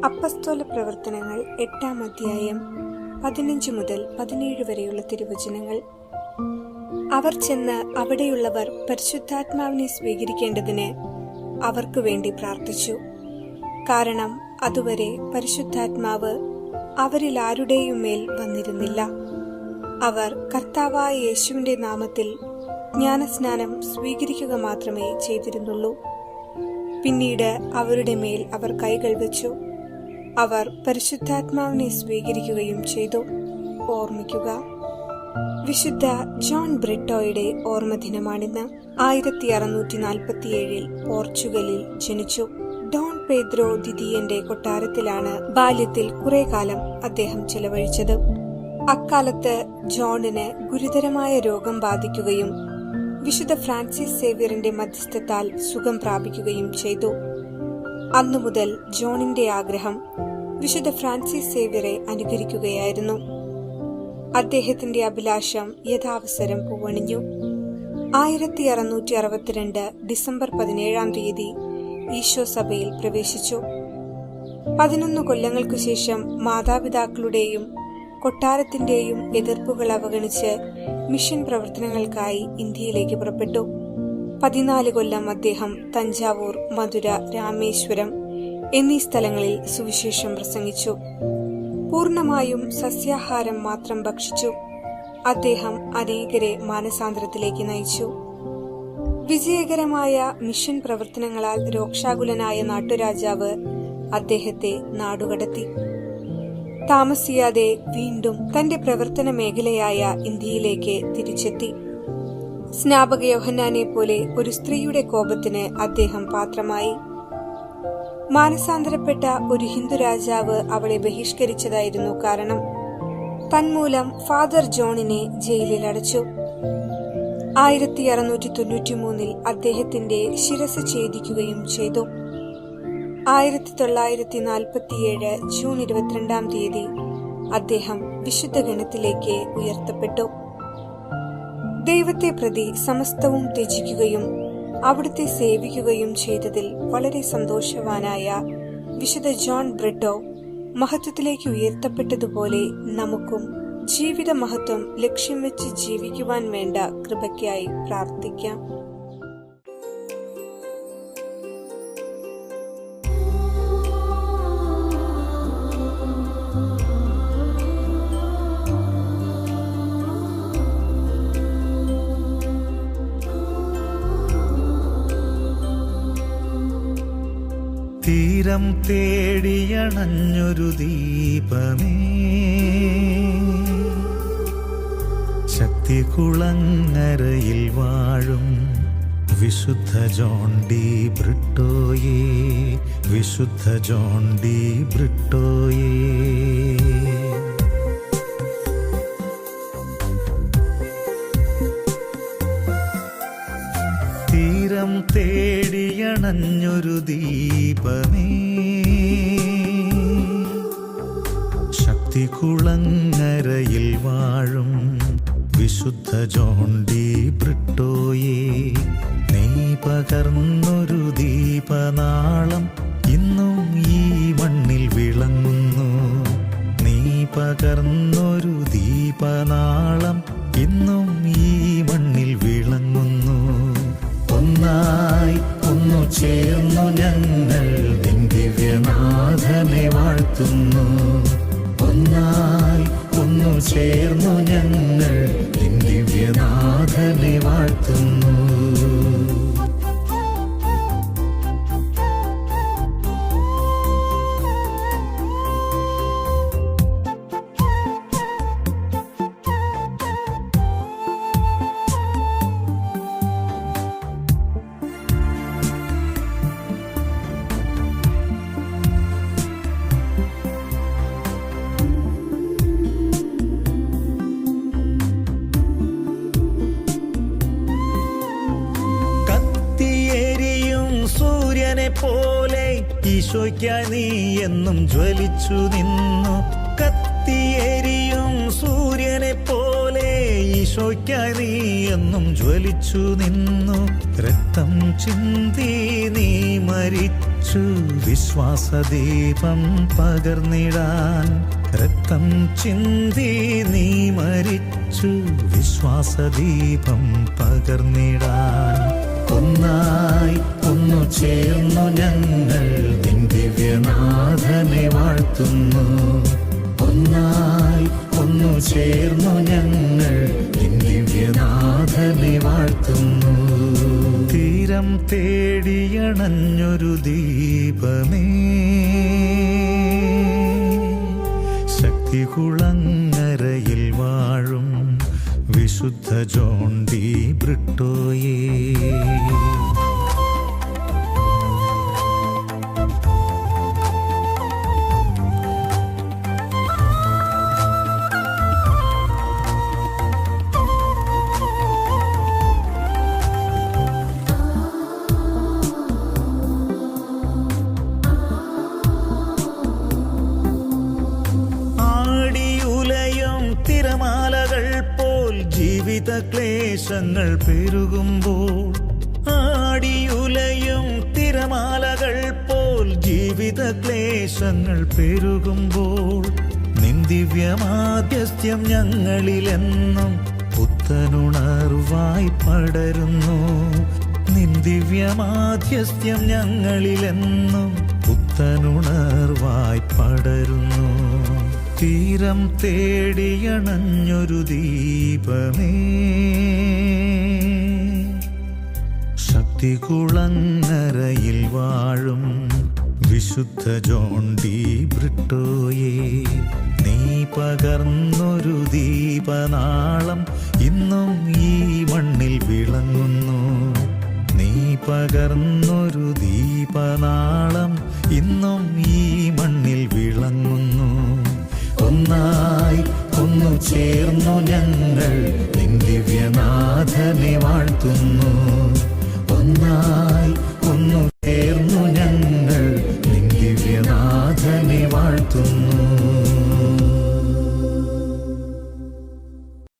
അപ്പസ്തോല പ്രവർത്തനങ്ങൾ 8-ാം അധ്യായം 15 മുതൽ 17 വരെയുള്ള തിരുവചനങ്ങൾ. അവർ ചെന്ന് അവിടെയുള്ളവർ പരിശുദ്ധാത്മാവിനെ സ്വീകരിക്കേണ്ടതിന് അവർക്കു വേണ്ടി പ്രാർത്ഥിച്ചു. കാരണം അതുവരെ പരിശുദ്ധാത്മാവ് അവരിൽ ആരുടെയും മേൽ വന്നിരുന്നില്ല. അവർ കർത്താവായ യേശുവിന്റെ നാമത്തിൽ ജ്ഞാനസ്നാനം സ്വീകരിക്കുക മാത്രമേ ചെയ്തിരുന്നുള്ളൂ. പിന്നീട് അവരുടെ മേൽ അവർ കൈകൾ വെച്ചു. അവർ പരിശുദ്ധാത്മാവിനെ സ്വീകരിക്കുകയും ചെയ്തു. ഓർമ്മിക്കുക, വിശുദ്ധ ജോൺ ബ്രിട്ടോയുടെ ഓർമ്മദിനമാണിന്ന്. 1647 പോർച്ചുഗലിൽ ജനിച്ചു. ഡോൺ പേദ്രോ ദ്വിതീയന്റെ കൊട്ടാരത്തിലാണ് ബാല്യത്തിൽ കുറെ കാലം അദ്ദേഹം ചെലവഴിച്ചത്. അക്കാലത്ത് ജോണിന് ഗുരുതരമായ രോഗം ബാധിക്കുകയും വിശുദ്ധ ഫ്രാൻസിസ് സേവ്യറിന്റെ മധ്യസ്ഥത്താൽ സുഖം പ്രാപിക്കുകയും ചെയ്തു. അന്നു മുതൽ ജോണിന്റെ ആഗ്രഹം വിശുദ്ധ ഫ്രാൻസിസ് സേവ്യറെ അനുകരിക്കുകയായിരുന്നു. അദ്ദേഹത്തിന്റെ അഭിലാഷം യഥാവസരം പൂവണിഞ്ഞു. 1662 ഡിസംബർ 17-ാം തീയതി ഈശോ സഭയിൽ പ്രവേശിച്ചു. 11 കൊല്ലങ്ങൾക്കു ശേഷം മാതാപിതാക്കളുടെയും കൊട്ടാരത്തിന്റെയും എതിർപ്പുകൾ അവഗണിച്ച് മിഷൻ പ്രവർത്തനങ്ങൾക്കായി ഇന്ത്യയിലേക്ക് പുറപ്പെട്ടു. 14 കൊല്ലം അദ്ദേഹം തഞ്ചാവൂർ, മധുര, രാമേശ്വരം എന്നീ സ്ഥലങ്ങളിൽ സുവിശേഷം പ്രസംഗിച്ചു. പൂർണമായും സസ്യാഹാരം മാത്രം ഭക്ഷിച്ചു. അദ്ദേഹം അനേകരെ മാനസാന്തരത്തിലേക്ക് നയിച്ചു. വിജയകരമായ മിഷൻ പ്രവർത്തനങ്ങളാൽ രോക്ഷാകുലനായ നാട്ടുരാജാവ് അദ്ദേഹത്തെ നാടുകടത്തി. താമസിയാതെ വീണ്ടും തന്റെ പ്രവർത്തന മേഖലയായ ഇന്ത്യയിലേക്ക് തിരിച്ചെത്തി. സ്നാപക യോഹന്നാനെ പോലെ ഒരു സ്ത്രീയുടെ കോപത്തിന് അദ്ദേഹം പാത്രമായി. മാനസാന്തരപ്പെട്ട ഒരു ഹിന്ദു രാജാവ് അവളെ ബഹിഷ്കരിച്ചതായിരുന്നു കാരണം. തന്മൂലം ഫാദർ ജോണിനെ ജയിലിൽ അടച്ചു. 1693 അദ്ദേഹത്തിന്റെ ശിരസ് ഛേദിക്കുകയും ചെയ്തു. 1947 ജൂൺ 22-ാം തീയതി അദ്ദേഹം വിശുദ്ധ ഗണത്തിലേക്ക് ഉയർത്തപ്പെട്ടു. ദൈവത്തെ പ്രതി സമസ്തവും ത്യജിക്കുകയും അവിടുത്തെ സേവിക്കുകയും ചെയ്തതിൽ വളരെ സന്തോഷവാനായ വിശുദ്ധ ജോൺ ബ്രിട്ടോ മഹത്വത്തിലേക്ക് ഉയർത്തപ്പെട്ടതുപോലെ നമുക്കും ജീവിത മഹത്വം ലക്ഷ്യം വെച്ച് ജീവിക്കുവാൻ വേണ്ട കൃപയ്ക്കായി പ്രാർത്ഥിക്കാം. തീരം തേടിയണഞ്ഞൊരു ദീപമേ, ശക്തികുളങ്ങരയിൽ വാഴും വിശുദ്ധ ജോൺ ഡി ബ്രിട്ടോയേ, വിശുദ്ധ ജോൺ ഡി ബ്രിട്ടോയേ. തീരം തേടിയണഞ്ഞൊരു ദീപമേ, ശക്തികുളങ്ങരയിൽ വാഴും വിശുദ്ധ ജോൺ ഡി ബ്രിട്ടോയേ. നീ പകർന്നൊരു ദീപനാളം ഇന്നും ഈ മണ്ണിൽ വിളങ്ങുന്നു. നീ പകർന്നൊരു ദീപനാളം ഇന്നും ഈ മണ്ണിൽ വിളങ്ങുന്നു. ഒന്നായി ഒന്നു ചേർന്നു ഞങ്ങൾ നിൻ ദിവ്യനാഥനെ വാഴ്ത്തുന്നു. ഒന്നായി ഒന്നു ചേർന്നു ഞങ്ങൾ നിൻ ദിവ്യനാഥനെ വാഴ്ത്തുന്നു. പോലെ ഈശോയ്ക്കായി നീ എന്നും ജ്വലിച്ചു നിന്നു. കത്തിയെരിയും സൂര്യനെ പോലെ ഈശോയ്ക്കായി നീ എന്നും ജ്വലിച്ചു നിന്നു. രക്തം ചിന്തി നീ മരിച്ചു വിശ്വാസദീപം പകർന്നിടാൻ. രക്തം ചിന്തി നീ മരിച്ചു വിശ്വാസദീപം പകർന്നിടാൻ. ഒന്നായി ഒന്നു ചേർന്നു ഞങ്ങൾ നിൻ ദിവ്യനാഥനെ വാഴ്ത്തുന്നു. ഒന്നായി ഒന്നു ചേർന്നു ഞങ്ങൾ നിൻ ദിവ്യനാഥനെ വാഴ്ത്തുന്നു. തീരം തേടിയണഞ്ഞൊരു ദീപമേ, ശക്തികുളങ്ങരയിൽ വാഴും വിശുദ്ധ ജോൺ ഡി ബ്രിട്ടോയേ. തിരമാലകൾ പോൽ ജീവിത ക്ലേശങ്ങൾ പെരുകുമ്പോൾ, ആടിയുലയും തിരമാലകൾ പോൽ ജീവിത ക്ലേശങ്ങൾ പെരുകുമ്പോൾ, നിൻ ദിവ്യമാധ്യസ്ഥ്യം ഞങ്ങളിലെന്നും പുത്തനുണർവായി പടരുന്നു. നിൻ ദിവ്യമാധ്യസ്ഥ്യം ഞങ്ങളിലെന്നും പുത്തനുണർവായി പടരുന്നു. തീരം തേടിയണഞ്ഞൊരു ദീപമേ, ശക്തികുളങ്ങരയിൽ വാഴും വിശുദ്ധ ജോൺ ഡി ബ്രിട്ടോയേ. നീ പകർന്നൊരു ദീപനാളം ഇന്നും ഈ മണ്ണിൽ വിളങ്ങുന്നു. നീ പകർന്നൊരു ദീപനാളം ഇന്നും ഈ മണ്ണിൽ വിളങ്ങുന്നു. ഒന്നായി ഒന്നു ചേർന്നു ഞങ്ങൾ നിൻ ദിവ്യനാഥനെ വാഴ്ത്തുന്നു. ഒന്നായി ഒന്നു ചേർന്നു ഞങ്ങൾ നിൻ ദിവ്യനാഥനെ വാഴ്ത്തുന്നു.